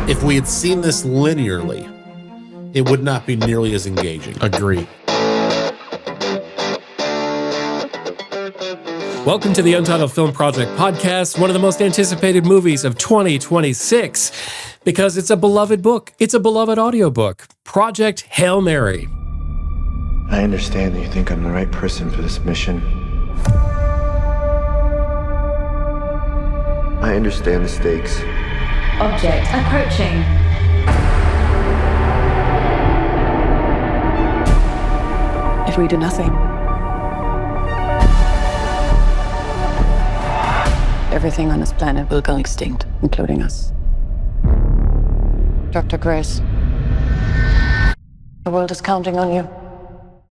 if we had seen this linearly, it would not be nearly as engaging. Agree. Welcome to the Untitled Film Project Podcast, one of the most anticipated movies of 2026, because it's a beloved book. It's a beloved audiobook, Project Hail Mary. I understand that you think I'm the right person for this mission. I understand the stakes. Object approaching. If we do nothing, everything on this planet will go extinct, including us. Dr. Grace, the world is counting on you.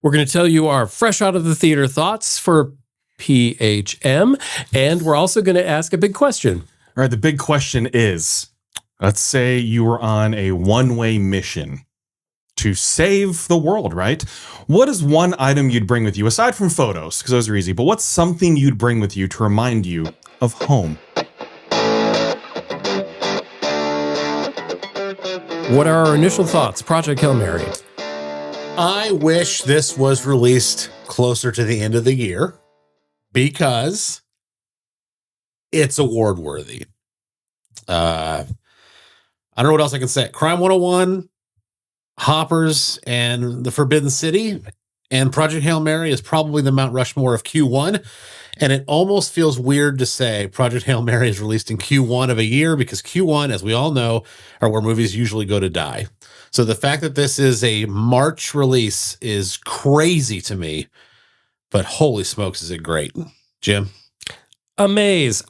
We're going to tell you our fresh out of the theater thoughts for PHM, and we're also going to ask a big question. All right, the big question is, let's say you were on a one-way mission to save the world, right? What is one item you'd bring with you, aside from photos, because those are easy, but what's something you'd bring with you to remind you of home? What are our initial thoughts? Project Hail Mary. I wish this was released closer to the end of the year because it's award worthy. I don't know what else I can say. Crime 101, Hoppers, and The Forbidden City, and Project Hail Mary is probably the Mount Rushmore of Q1. And it almost feels weird to say Project Hail Mary is released in Q1 of a year because Q1, as we all know, are where movies usually go to die. So the fact that this is a March release is crazy to me, but holy smokes, is it great. Jim? Amaze.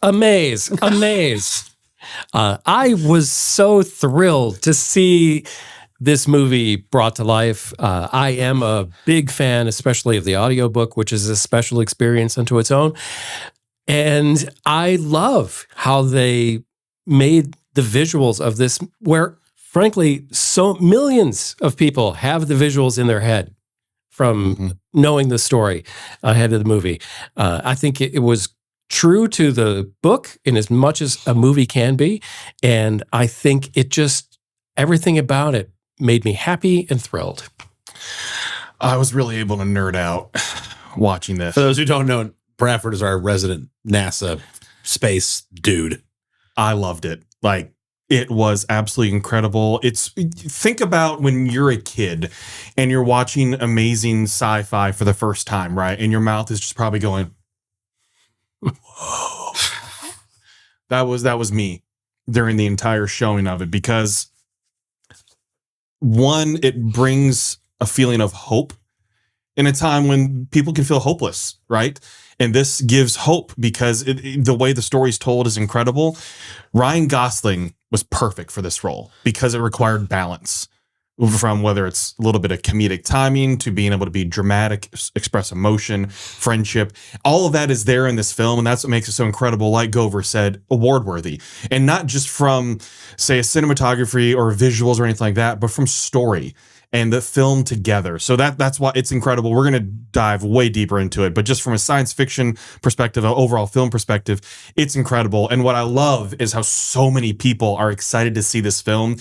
I was so thrilled to see this movie brought to life. I am a big fan, especially of the audiobook, which is a special experience unto its own. And I love how they made the visuals of this, where, frankly, so millions of people have the visuals in their head from knowing the story ahead of the movie. I think it was true to the book in as much as a movie can be. And I think it just, everything about it made me happy and thrilled. I was really able to nerd out watching this. For those who don't know, Bradford is our resident NASA space dude. I loved it. Like, it was absolutely incredible. Think about when you're a kid and you're watching amazing sci-fi for the first time, right? And your mouth is just probably going, whoa. That was me during the entire showing of it, because one, it brings a feeling of hope in a time when people can feel hopeless, right? And this gives hope because the way the story's told is incredible. Ryan Gosling was perfect for this role because it required balance, from whether it's a little bit of comedic timing to being able to be dramatic, express emotion, friendship. All of that is there in this film, and that's what makes it so incredible. Like Gover said, award-worthy. And not just from, say, a cinematography or visuals or anything like that, but from story and the film together. So that's why it's incredible. We're going to dive way deeper into it, but just from a science fiction perspective, an overall film perspective, it's incredible. And what I love is how so many people are excited to see this film.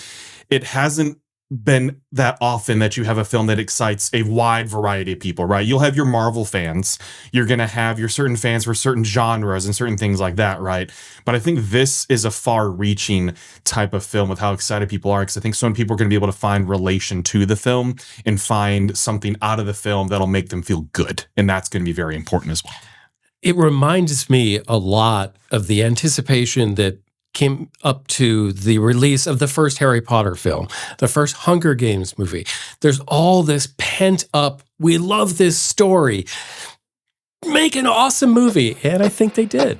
It hasn't been that often that you have a film that excites a wide variety of people, right? You'll have your Marvel fans. You're going to have your certain fans for certain genres and certain things like that, right? But I think this is a far-reaching type of film with how excited people are, because I think so many people are going to be able to find relation to the film and find something out of the film that'll make them feel good. And that's going to be very important as well. It reminds me a lot of the anticipation that came up to the release of the first Harry Potter film, the first Hunger Games movie. There's all this pent up, we love this story, make an awesome movie. And I think they did.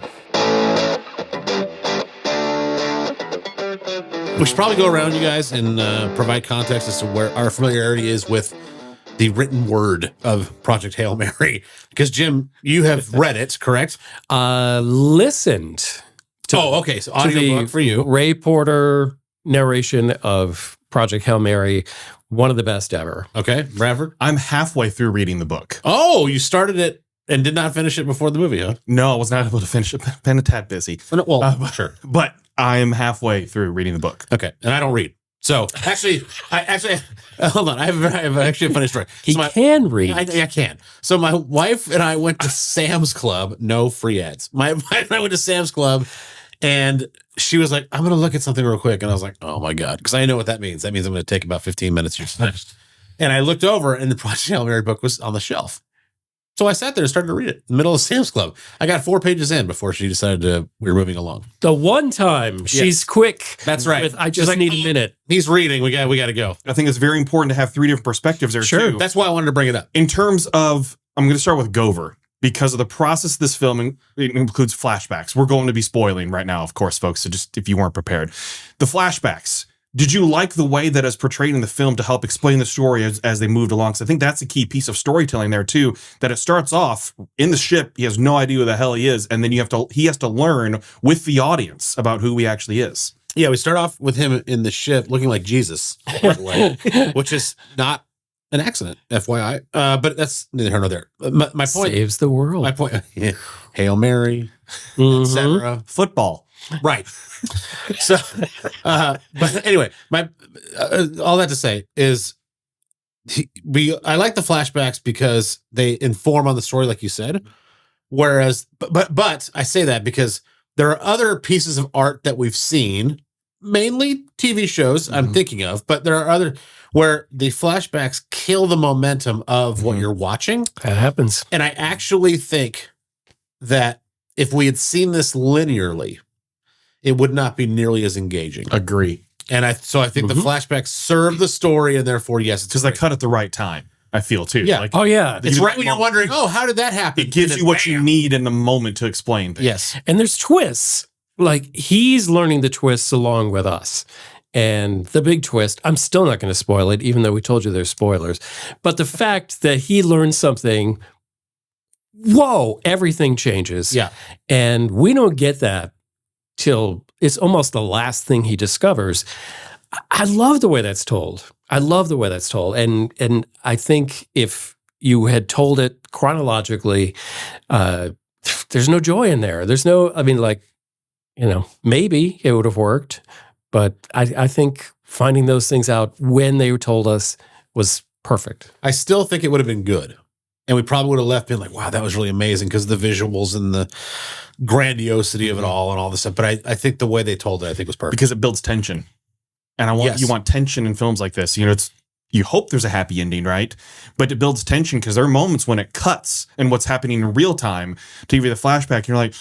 We should probably go around, you guys, and provide context as to where our familiarity is with the written word of Project Hail Mary. Because, Jim, you have read it, correct? Listened. Okay. So audiobook for you. Ray Porter narration of Project Hail Mary, one of the best ever. Okay, Bradford? I'm halfway through reading the book. Oh, you started it And did not finish it before the movie, huh? No, I was not able to finish it. Been a tad busy. Well, sure. But I am halfway through reading the book. Okay. And I don't read. So actually, hold on. I have actually a funny story. He So can read. I can. So my wife and I went to Sam's Club. No free ads. My wife and I went to Sam's Club, and she was like, "I'm going to look at something real quick." And I was like, "Oh my God," because I know what that means. That means I'm going to take about 15 minutes. And I looked over, and the Project Hail Mary book was on the shelf. So I sat there and started to read it in the middle of Sam's Club. I got 4 pages in before she decided we were moving along. The one time she's quick. That's right. I just need a minute. He's reading. We got to go. I think it's very important to have 3 different perspectives there, too. That's why I wanted to bring it up. In terms of, I'm going to start with Gover, because of the process of this film, it includes flashbacks. We're going to be spoiling right now, of course, folks, so just if you weren't prepared. The flashbacks. Did you like the way that is portrayed in the film to help explain the story as they moved along? So I think that's a key piece of storytelling there too, that it starts off in the ship. He has no idea who the hell he is. And then he has to learn with the audience about who he actually is. Yeah, we start off with him in the ship looking like Jesus, by the way, which is not an accident, FYI. But that's neither here nor there. My point Saves the world. My point. Hail Mary, Mhm. etc. Football. Right. So, but anyway, all that to say is, I like the flashbacks because they inform on the story, like you said. Whereas, but I say that because there are other pieces of art that we've seen, mainly TV shows I'm thinking of, but there are other where the flashbacks kill the momentum of what you're watching. That happens. And I actually think that if we had seen this linearly, it would not be nearly as engaging. Agree. And I think the flashbacks serve the story, and therefore, yes, it's Because they cut at the right time, I feel too. Yeah. Like, Oh, yeah. It's right when you're wondering, oh, how did that happen? it gives And you then what you bam. need in the moment to explain things. Yes. And there's twists. Like he's learning the twists along with us. And the big twist, I'm still not going to spoil it, even though we told you there's spoilers. But the fact that he learned something, whoa, everything changes. Yeah. And we don't get that till it's almost the last thing he discovers. I love the way that's told. And I think if you had told it chronologically, there's no joy in there. There's no, maybe it would have worked, but I think finding those things out when they told us was perfect. I still think it would have been good. And we probably would have left being like, wow, that was really amazing because the visuals and the grandiosity of it all and all this stuff. But I think the way they told it, I think was perfect. Because it builds tension. And you want tension in films like this. You hope there's a happy ending, right? But it builds tension because there are moments when it cuts and what's happening in real time to give you the flashback. And you're like,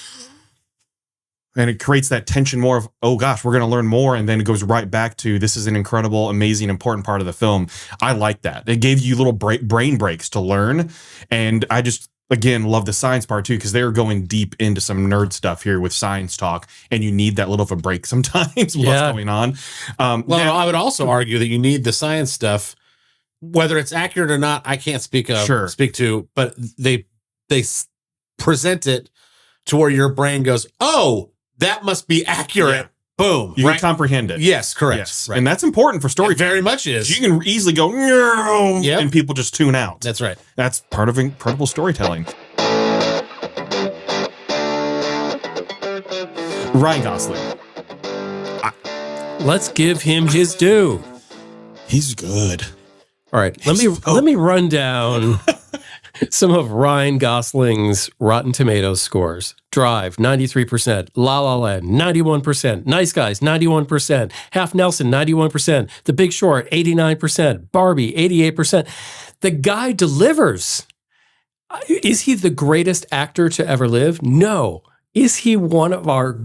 and it creates that tension more of, oh gosh, we're going to learn more. And then it goes right back to, this is an incredible, amazing, important part of the film. I like that. It gave you little brain breaks to learn. And I just, again, love the science part too, because they're going deep into some nerd stuff here with science talk. And you need that little of a break sometimes what's going on. I would also argue that you need the science stuff, whether it's accurate or not, I can't speak to, but they present it to where your brain goes, oh, that must be accurate. Yeah. Boom. You can comprehend it. Yes, correct. Yes. Right. And that's important for story. It very much is. You can easily go, and people just tune out. That's right. That's part of incredible storytelling. Ryan Gosling. Let's give him his due. He's good. All right, let me run down some of Ryan Gosling's Rotten Tomatoes scores. Drive, 93%. La La Land, 91%. Nice Guys, 91%. Half Nelson, 91%. The Big Short, 89%. Barbie, 88%. The guy delivers. Is he the greatest actor to ever live? No. Is he one of our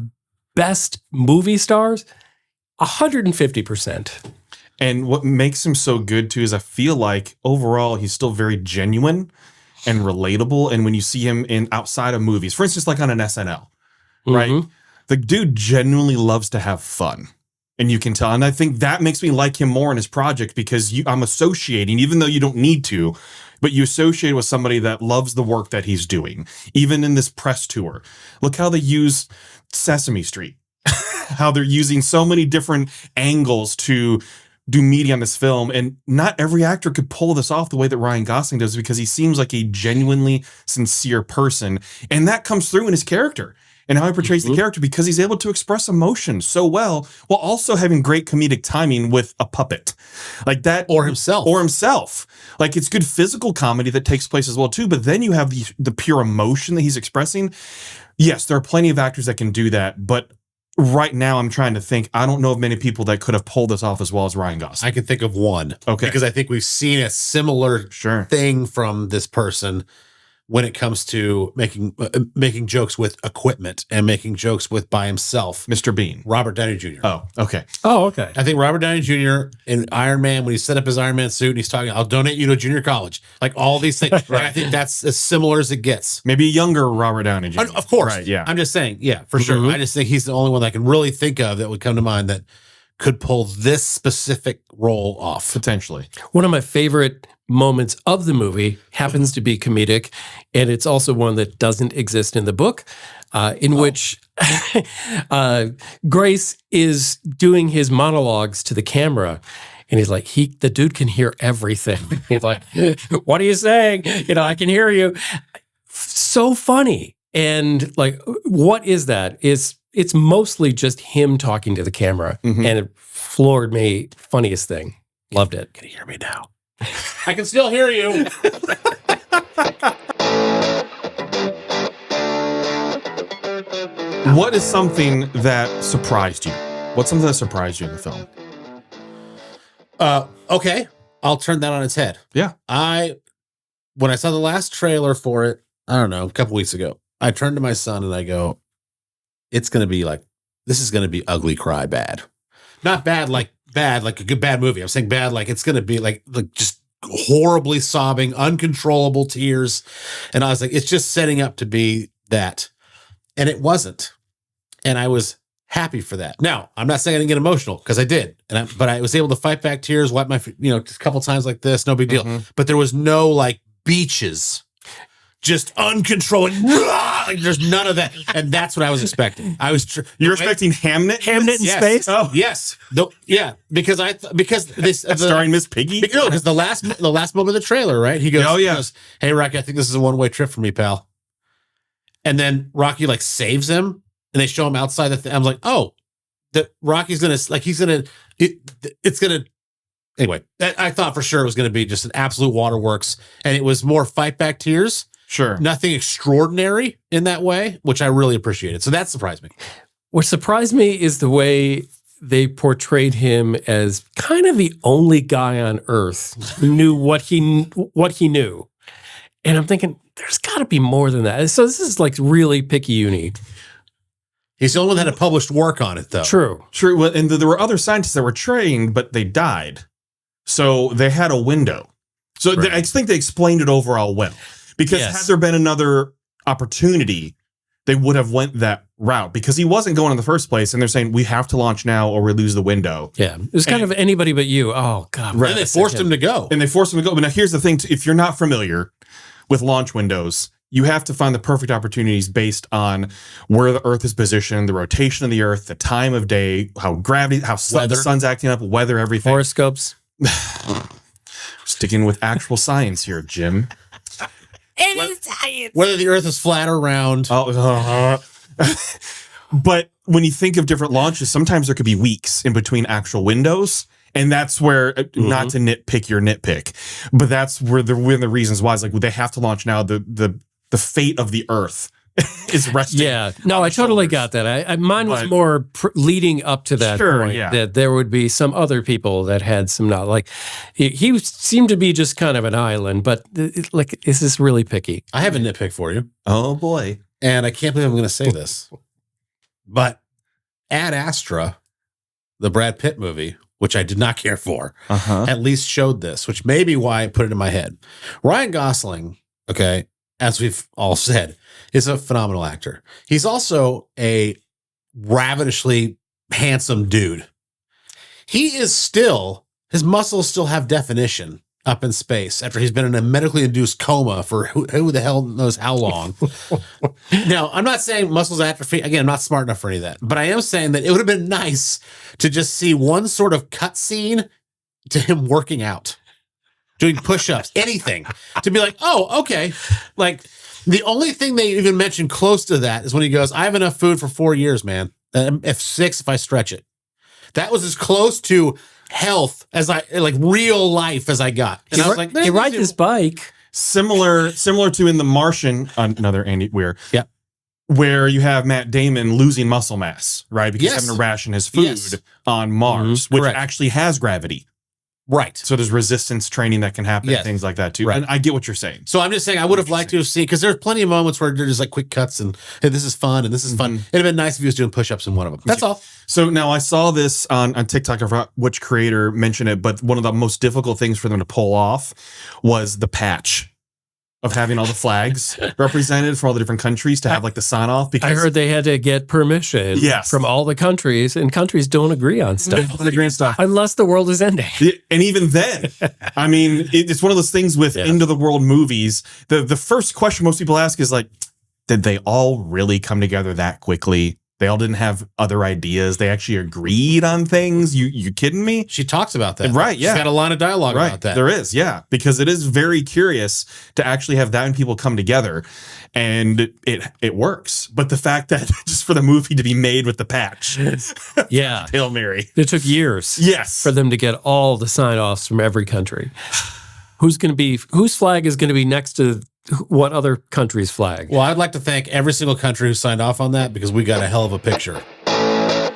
best movie stars? 150%. And what makes him so good too is I feel like overall he's still very genuine and relatable. And when you see him in outside of movies, for instance, like on an SNL, right? The dude genuinely loves to have fun. And you can tell. And I think that makes me like him more in his project because I'm associating, even though you don't need to, but you associate with somebody that loves the work that he's doing. Even in this press tour, look how they use Sesame Street, how they're using so many different angles to do media on this film. And not every actor could pull this off the way that Ryan Gosling does, because he seems like a genuinely sincere person. And that comes through in his character and how he portrays the character, because he's able to express emotion so well while also having great comedic timing with a puppet like that. Or himself. Like, it's good physical comedy that takes place as well too. But then you have the pure emotion that he's expressing. Yes, there are plenty of actors that can do that, but right now I'm trying to think. I don't know of many people that could have pulled this off as well as Ryan Gosling. I can think of one. Okay. Because I think we've seen a similar thing from this person when it comes to making jokes with equipment and making jokes with by himself. Mr. Bean. Robert Downey Jr. Oh, okay. Oh, okay. I think Robert Downey Jr. in Iron Man, when he set up his Iron Man suit and he's talking, I'll donate you to junior college. Like all these things. Right. I think that's as similar as it gets. Maybe a younger Robert Downey Jr. Of course. Right, yeah. I'm just saying, yeah, for sure. I just think he's the only one that I can really think of that would come to mind that could pull this specific role off. Potentially. One of my favorite moments of the movie happens to be comedic, and it's also one that doesn't exist in the book, in which Grace is doing his monologues to the camera, and he's like, the dude can hear everything. He's like, what are you saying? I can hear you. So funny. And like, what is that? It's mostly just him talking to the camera, and it floored me. Funniest thing. Loved it. Can you hear me now? I can still hear you. What is something that surprised you? What's something that surprised you in the film? Okay. I'll turn that on its head. Yeah. When I saw the last trailer for it, I don't know, a couple weeks ago, I turned to my son and I go, this is going to be ugly cry bad. Not bad like a good bad movie. I'm saying bad like it's going to be like just horribly sobbing, uncontrollable tears. And I was like, it's just setting up to be that. And it wasn't. And I was happy for that. Now, I'm not saying I didn't get emotional, because I did. But I was able to fight back tears, wipe my, just a couple times like this, no big deal. But there was no like beaches. Just uncontrolled. Like, there's none of that. And that's what I was expecting. You're expecting Hamnet? Hamnet in space? Oh, yes. Because this starring Miss Piggy? Because the last moment of the trailer, right? He goes, hey, Rocky, I think this is a one-way trip for me, pal. And then Rocky like saves him, and they show him outside the thing. I'm like, oh, that Rocky's gonna it's gonna. Anyway, I thought for sure it was gonna be just an absolute waterworks, and it was more fight back tears. Sure. Nothing extraordinary in that way, which I really appreciated. So that surprised me. What surprised me is the way they portrayed him as kind of the only guy on Earth who knew what he knew. And I'm thinking, there's got to be more than that. So this is like really picky-uni. He's the only one that had published work on it, though. True. Well, and there were other scientists that were trained, but they died. So they had a window. So I think they explained it overall well. Because had there been another opportunity, they would have went that route, because he wasn't going in the first place. And they're saying, we have to launch now or we lose the window. Yeah. It was kind of anybody but you. Oh, God. Right. And they forced him to go. But now here's the thing. If you're not familiar with launch windows, you have to find the perfect opportunities based on where the Earth is positioned, the rotation of the Earth, the time of day, how the sun's acting up, weather, everything. Horoscopes. Sticking with actual science here, Jim. Whether the Earth is flat or round. But when you think of different launches, sometimes there could be weeks in between actual windows. And that's where, not to nitpick your nitpick, but that's where one of the reasons why it's like, they have to launch now. The fate of the Earth is resting. Yeah. No, I totally got that. Mine was more leading up to that point, that there would be some other people that had some knowledge. Like he seemed to be just kind of an island, but is this really picky? I have a nitpick for you. Oh boy. And I can't believe I'm going to say this, but Ad Astra, the Brad Pitt movie, which I did not care for, at least showed this, which may be why I put it in my head. Ryan Gosling, okay, as we've all said, is a phenomenal actor. He's also a ravenously handsome dude. His muscles still have definition up in space after he's been in a medically induced coma for who the hell knows how long. Now, I'm not saying muscles atrophy. Again, I'm not smart enough for any of that. But I am saying that it would have been nice to just see one sort of cut scene to him working out, doing push-ups, anything, to be like, oh, okay. Like, the only thing they even mentioned close to that is when he goes, I have enough food for 4 years, man. If 6, if I stretch it. That was as close to health as real life as I got. And I was like, he rides his bike. Similar to in The Martian, another Andy Weir. Yeah. Where you have Matt Damon losing muscle mass, right? Because he's having to ration his food on Mars, which actually has gravity. Right. So there's resistance training that can happen, things like that too. Right. And I get what you're saying. So I'm just saying I would have liked to have seen, because there's plenty of moments where there's like quick cuts and, hey, this is fun and this is fun. It'd have been nice if he was doing push-ups in one of them. That's all. So now I saw this on TikTok, I forgot which creator mentioned it, but one of the most difficult things for them to pull off was the patch of having all the flags represented for all the different countries to have like the sign off. Because I heard they had to get permission from all the countries, and countries don't agree on stuff. Unless the world is ending. And even then, I mean, it's one of those things with end of the world movies. The first question most people ask is like, did they all really come together that quickly? They all didn't have other ideas. They actually agreed on things. You kidding me? She talks about that. Right, yeah. She's got a line of dialogue about that. There is, yeah. Because it is very curious to actually have that many people come together. And it works. But the fact that just for the movie to be made with the patch. Yeah. Hail Mary. It took years for them to get all the sign-offs from every country. Whose flag is going to be next to what other country's flag? Well, I'd like to thank every single country who signed off on that, because we got a hell of a picture. I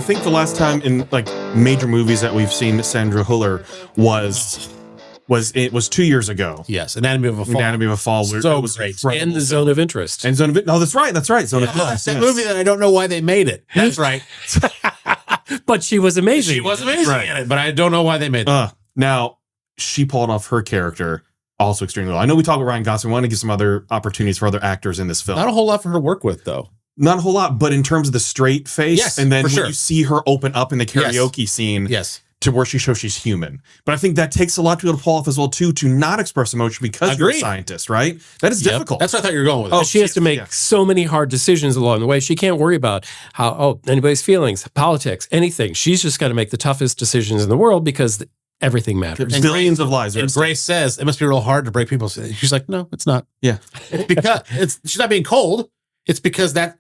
think the last time in like major movies that we've seen Sandra Hüller was 2 years ago. Yes, Anatomy of a Fall. Anatomy of a Fall. So was great. And The Zone of Interest. And Zone of No, that's right. Zone of Interest. That movie that I don't know why they made it. That's right. But she was amazing. She was amazing in it, but I don't know why they made it. Now, she pulled off her character also extremely well. I know we talk about Ryan Gosling. We want to give some other opportunities for other actors in this film. Not a whole lot for her to work with, though. Not a whole lot, but in terms of the straight face, yes, and then for when sure. you see her open up in the karaoke scene, to where she shows she's human. But I think that takes a lot to be able to pull off as well too, to not express emotion because you're a scientist, right? That is difficult. That's what I thought you were going with. Oh, she has to make so many hard decisions along the way. She can't worry about anybody's feelings, politics, anything. She's just got to make the toughest decisions in the world because everything matters. And billions of lives. And Grace says it must be real hard to break people's. She's like, no, it's not. Yeah, it's because she's not being cold. It's because that's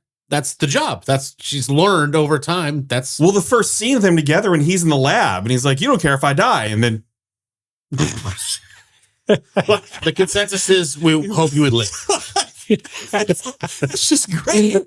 the job. She's learned over time. The first scene of them together when he's in the lab and he's like, you don't care if I die. And then the consensus is we hope you would live. It's just great.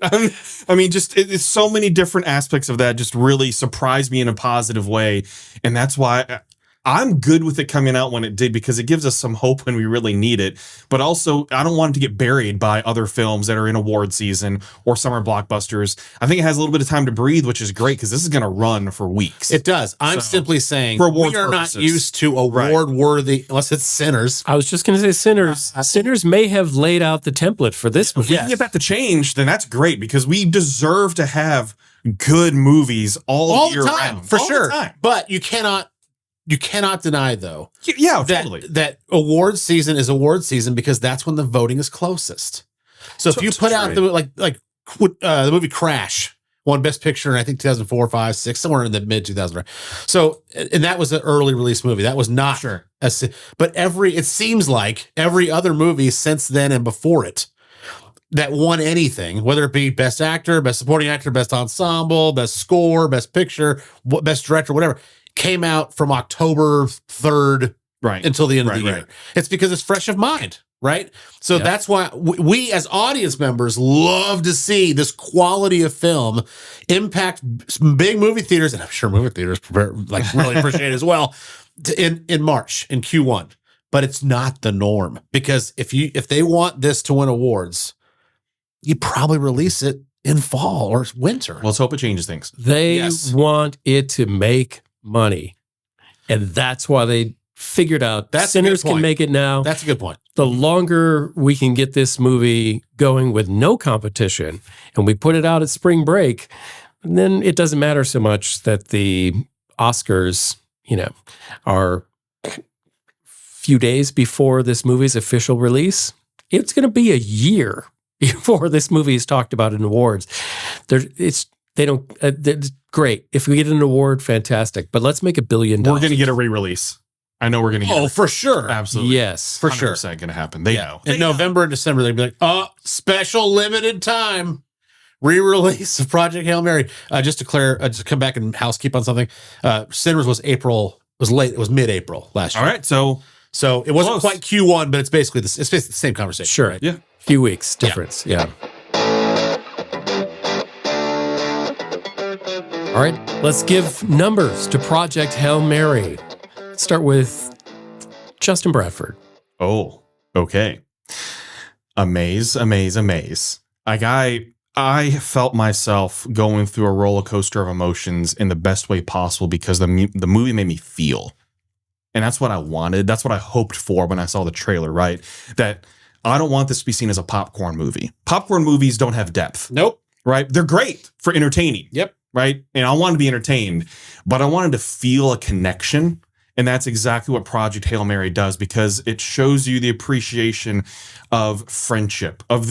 I mean, just it's so many different aspects of that just really surprised me in a positive way. And that's why I'm good with it coming out when it did, because it gives us some hope when we really need it. But also, I don't want it to get buried by other films that are in award season or summer blockbusters. I think it has a little bit of time to breathe, which is great because this is going to run for weeks. It does. I'm simply saying we are not used to award-worthy, unless it's Sinners. I was just going to say Sinners. Sinners may have laid out the template for this movie. If we can get that to change, then that's great, because we deserve to have good movies all year round. For sure. But you cannot deny, though, totally, that award season is award season, because that's when the voting is closest. So if you put out the movie Crash won Best Picture in I think 2004, 5, 6, somewhere in the mid 2000s. So, and that was an early release movie. That was not but it seems like every other movie since then and before it that won anything, whether it be Best Actor, Best Supporting Actor, Best Ensemble, Best Score, Best Picture, Best Director, whatever, came out from October 3rd until the end of the year. It's because it's fresh of mind, right? So that's why we as audience members love to see this quality of film impact big movie theaters, and I'm sure movie theaters really appreciate it as well, in March, in Q1. But it's not the norm, because if they want this to win awards, you probably release it in fall or winter. Let's hope it changes things. They want it to make money, and that's why they figured out that Sinners can make it now. That's a good point. The longer we can get this movie going with no competition, and we put it out at spring break, then it doesn't matter so much that the Oscars, are a few days before this movie's official release. It's going to be a year before this movie is talked about in awards. great. If we get an award, fantastic. But let's make $1 billion. We're going to get a re-release. I know we're going to get for sure. Absolutely. Yes. For sure. 100% going to happen. They know. In November and December, they'd be like, special limited time re-release of Project Hail Mary. Just to clear, just come back and housekeep on something. Cinemas was late. It was mid-April last year. All right. So it wasn't quite Q1, but it's basically the same conversation. Sure. Right? yeah. Few weeks difference. Yeah. All right. Let's give numbers to Project Hail Mary. Let's start with Justin Bradford. Oh, okay. Amaze. Like I felt myself going through a roller coaster of emotions in the best way possible because the movie made me feel. And that's what I wanted. That's what I hoped for when I saw the trailer, right? That I don't want this to be seen as a popcorn movie. Popcorn movies don't have depth. Nope. Right? They're great for entertaining. Yep. Right? And I wanted to be entertained, but I wanted to feel a connection. And that's exactly what Project Hail Mary does because it shows you the appreciation of friendship, of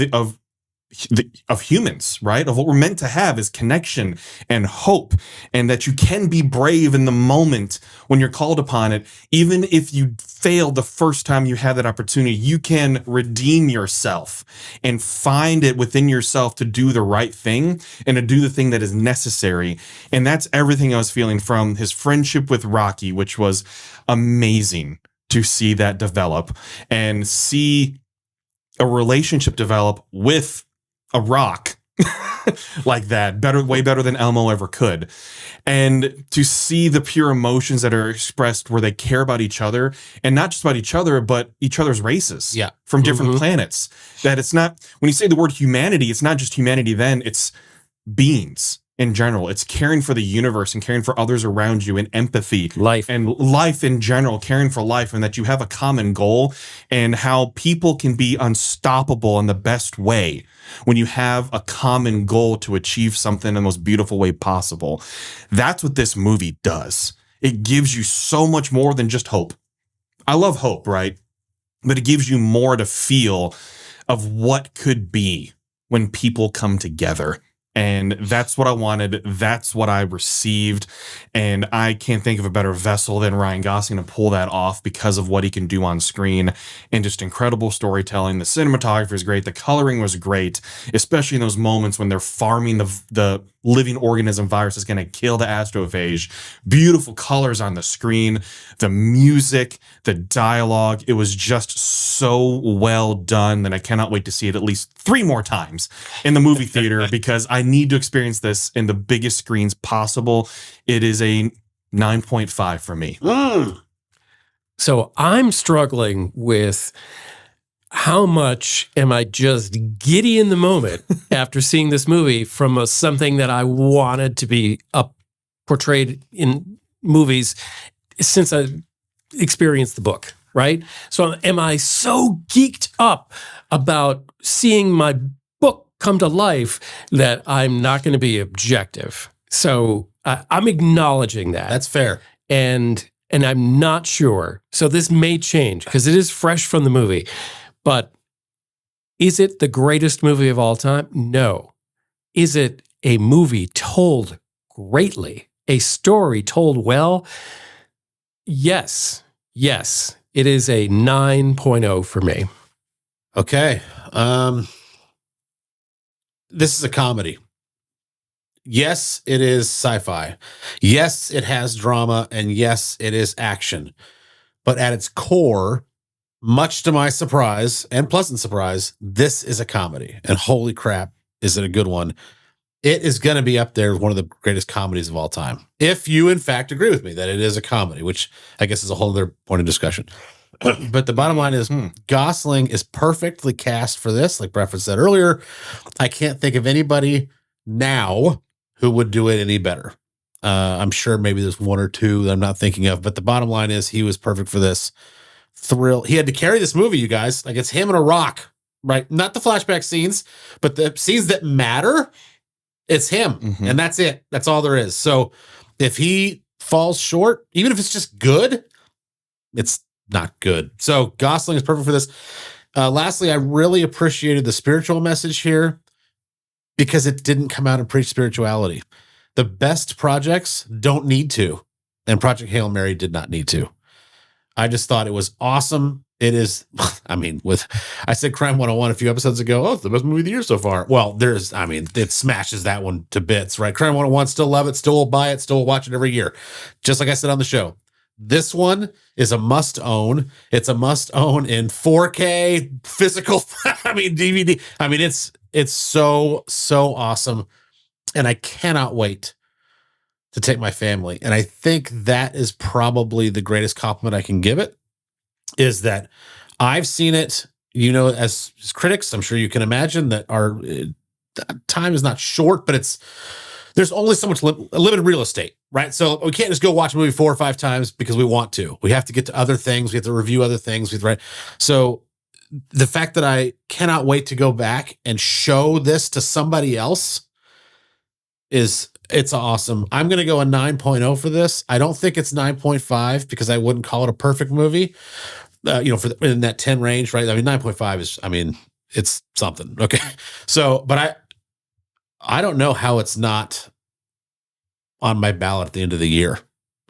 humans, right? Of what we're meant to have is connection and hope, and that you can be brave in the moment when you're called upon it. Even if you failed the first time you had that opportunity, you can redeem yourself and find it within yourself to do the right thing and to do the thing that is necessary. And that's everything I was feeling from his friendship with Rocky, which was amazing to see that develop and see a relationship develop with a rock like that, way better than Elmo ever could. And to see the pure emotions that are expressed where they care about each other, and not just about each other, but each other's races from different planets. That it's not, when you say the word humanity, it's not just humanity then, it's beings in general. It's caring for the universe and caring for others around you and empathy. Life. And life in general, caring for life, and that you have a common goal and how people can be unstoppable in the best way when you have a common goal to achieve something in the most beautiful way possible. That's what this movie does. It gives you so much more than just hope. I love hope, right? But it gives you more to feel of what could be when people come together. And that's what I wanted. That's what I received. And I can't think of a better vessel than Ryan Gosling to pull that off because of what he can do on screen and just incredible storytelling. The cinematography is great. The coloring was great, especially in those moments when they're farming the living organism virus is going to kill the astrophage. Beautiful colors on the screen, the music, the dialogue. It was just so well done that I cannot wait to see it at least 3 more times in the movie theater because I need to experience this in the biggest screens possible. It is a 9.5 for me. So I'm struggling with how much am I just giddy in the moment after seeing this movie from something that I wanted to be portrayed in movies since I experienced the book, right? So am I so geeked up about seeing my book come to life that I'm not going to be objective? So I'm acknowledging that. That's fair. And I'm not sure. So this may change because it is fresh from the movie. But is it the greatest movie of all time? No. Is it a movie told greatly? A story told well? Yes. Yes. It is a 9.0 for me. Okay. This is a comedy. Yes, it is sci-fi. Yes, it has drama. And yes, it is action. But at its core, much to my surprise and pleasant surprise, this is a comedy. And holy crap, is it a good one. It is going to be up there with one of the greatest comedies of all time. If you, in fact, agree with me that it is a comedy, which I guess is a whole other point of discussion. But the bottom line is Gosling is perfectly cast for this. Like Bradford said earlier, I can't think of anybody now who would do it any better. I'm sure maybe there's 1 or 2 that I'm not thinking of, but the bottom line is he was perfect for this. Thrill. He had to carry this movie, you guys. Like, it's him and a rock, right? Not the flashback scenes, but the scenes that matter. It's him. Mm-hmm. And that's it. That's all there is. So if he falls short, even if it's just good, it's not good. So Gosling is perfect for this. Lastly, I really appreciated the spiritual message here because it didn't come out and preach spirituality. The best projects don't need to. And Project Hail Mary did not need to. I just thought it was awesome. It is, I mean, I said Crime 101 a few episodes ago. Oh, it's the best movie of the year so far. Well, it smashes that one to bits, right? Crime 101, still love it, still will buy it, still will watch it every year. Just like I said on the show. This one is a must own. It's a must own in 4K physical, DVD. It's so awesome. And I cannot wait to take my family. And I think that is probably the greatest compliment I can give it, is that I've seen it, as critics, I'm sure you can imagine that our time is not short, but there's only so much limited real estate, right? So we can't just go watch a movie 4 or 5 times because we want to. We have to get to other things. We have to review other things. Right? So the fact that I cannot wait to go back and show this to somebody else it's awesome. I'm going to go a 9.0 for this. I don't think it's 9.5 because I wouldn't call it a perfect movie, in that 10 range, right? 9.5 is, it's something. Okay. So, but I don't know how it's not on my ballot at the end of the year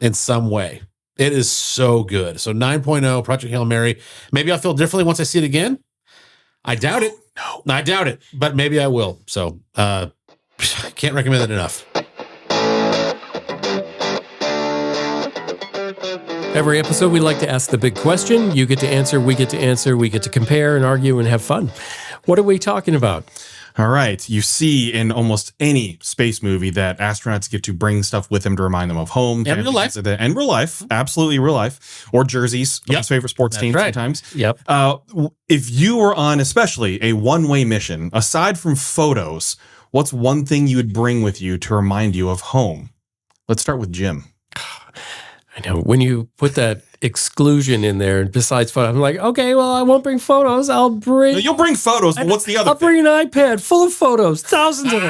in some way. It is so good. So 9.0, Project Hail Mary. Maybe I'll feel differently once I see it again. I doubt it. No, I doubt it, but maybe I will. So, can't recommend it enough. Every episode, we like to ask the big question. You get to answer, we get to answer, we get to compare and argue and have fun. What are we talking about? All right. You see in almost any space movie that astronauts get to bring stuff with them to remind them of home. And real life. And real life. Absolutely real life. Or jerseys. Yep. His favorite sports team sometimes. Yep. If you were on especially a one-way mission, aside from photos, what's one thing you would bring with you to remind you of home? Let's start with Jim. I know. When you put that exclusion in there, besides photos, I'm like, okay, well, I won't bring photos. I'll bring... No, you'll bring photos, but what's the other I'll bring an iPad full of photos, thousands of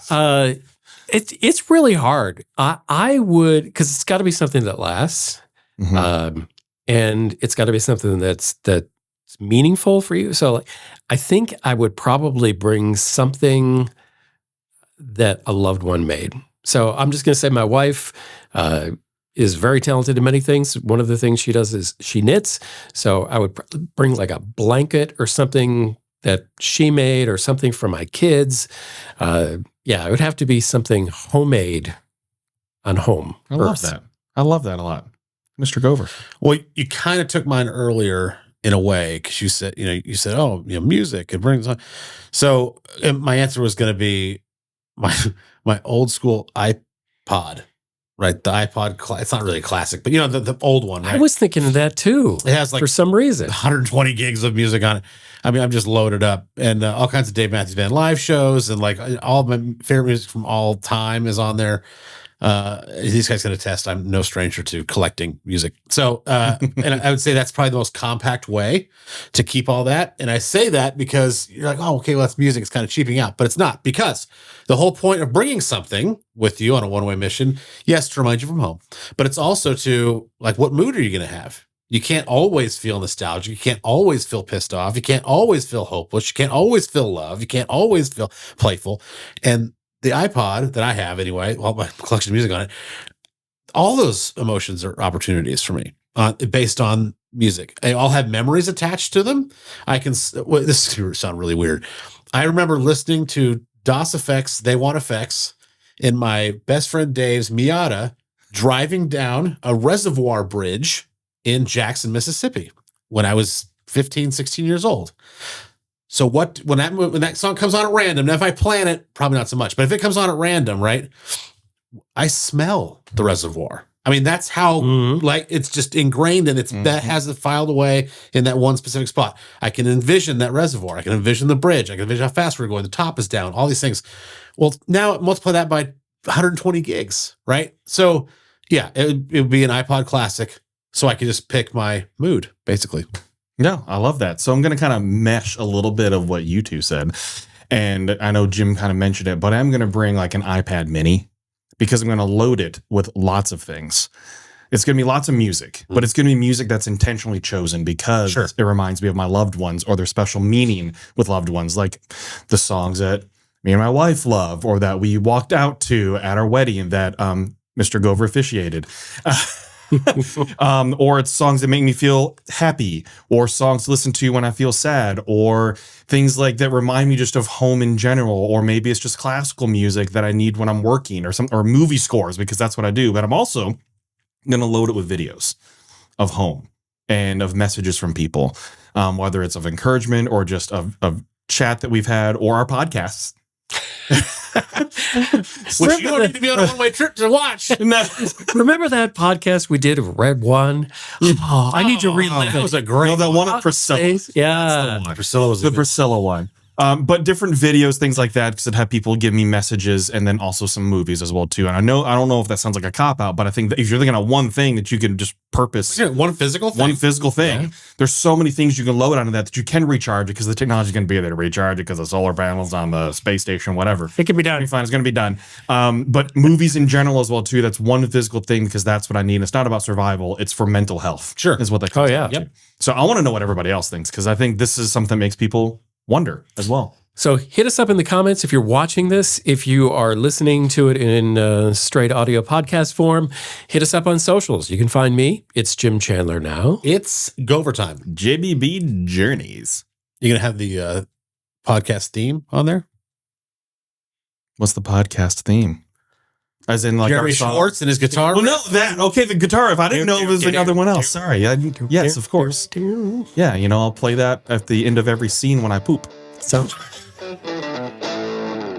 them. It's really hard. I would, because it's got to be something that lasts. Mm-hmm. And it's got to be something that's meaningful for you. So I think I would probably bring something that a loved one made. So I'm just going to say my wife is very talented in many things. One of the things she does is she knits. So I would bring like a blanket or something that she made or something for my kids. It would have to be something homemade on home. I love that. I love that a lot. Mr. Gover. Well, you kind of took mine earlier in a way, because you said, music, it brings on. So my answer was going to be my old school iPod, right? The iPod, it's not really a classic, but the old one, right? I was thinking of that too. It has for some reason 120 gigs of music on it. I'm just loaded up, and all kinds of Dave Matthews Band live shows, and like all my favorite music from all time is on there. These guys can attest I'm no stranger to collecting music. So, and I would say that's probably the most compact way to keep all that. And I say that because you're like, oh, okay, well, that's music. It's kind of cheaping out, but it's not, because the whole point of bringing something with you on a one-way mission, yes, to remind you from home, but it's also to, like, what mood are you going to have? You can't always feel nostalgic. You can't always feel pissed off. You can't always feel hopeless. You can't always feel love. You can't always feel playful. And the iPod that I have anyway, my collection of music on it, all those emotions are opportunities for me based on music. They all have memories attached to them. This is going to sound really weird. I remember listening to DOS Effects, They Want Effects, in my best friend Dave's Miata, driving down a reservoir bridge in Jackson, Mississippi, when I was 15, 16 years old. So when that song comes on at random, now if I plan it, probably not so much, but if it comes on at random, right, I smell the reservoir. That's how, like, it's just ingrained, and that has it filed away in that one specific spot. I can envision that reservoir. I can envision the bridge. I can envision how fast we're going. The top is down, all these things. Well, now multiply that by 120 gigs, right? So yeah, it would be an iPod Classic, so I could just pick my mood, basically. Yeah, I love that. So I'm going to kind of mesh a little bit of what you two said. And I know Jim kind of mentioned it, but I'm going to bring like an iPad mini, because I'm going to load it with lots of things. It's going to be lots of music, but it's going to be music that's intentionally chosen because it reminds me of my loved ones or their special meaning with loved ones, like the songs that me and my wife love, or that we walked out to at our wedding that Mr. Gover officiated. Or it's songs that make me feel happy, or songs to listen to when I feel sad, or things like that remind me just of home in general, or maybe it's just classical music that I need when I'm working, or movie scores, because that's what I do. But I'm also going to load it with videos of home and of messages from people, whether it's of encouragement or just of chat that we've had, or our podcasts. Which you don't need to be on a one-way trip to watch. Remember that podcast we did of Red One? Oh, I need to relive That it. was a great that one at Priscilla. Yeah. Priscilla was The Priscilla one. But different videos, things like that, because it had people give me messages, and then also some movies as well too. And I don't know if that sounds like a cop out, but I think that if you're thinking of one thing that you can just purpose, one physical thing. Yeah. There's so many things you can load onto that you can recharge it, because the technology is going to be there to recharge it, because the solar panels on the space station, whatever. It can be done. It's fine. It's going to be done. But movies in general as well too. That's one physical thing, because that's what I need. It's not about survival. It's for mental health. Sure. Is what that comes down to. Yep. So I want to know what everybody else thinks, because I think this is something that makes people wonder as well. So hit us up in the comments if you're watching this. If you are listening to it in straight audio podcast form, hit us up on socials. You can find me. It's Jim Chandler now. It's Gover time. JBB Journeys. You gonna have the podcast theme on there? What's the podcast theme? As in, like, Jeremy our song? Schwartz and his guitar. Well, no, the guitar. If I didn't know it was the other one else, sorry. Yes, of course. Yeah, I'll play that at the end of every scene when I poop. So.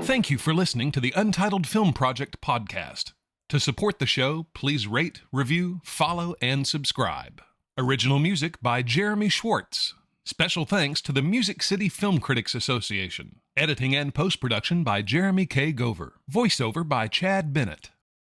Thank you for listening to the Untitled Film Project Podcast. To support the show, please rate, review, follow, and subscribe. Original music by Jeremy Schwartz. Special thanks to the Music City Film Critics Association. Editing and post-production by Jeremy K. Gover. Voiceover by Chad Bennett.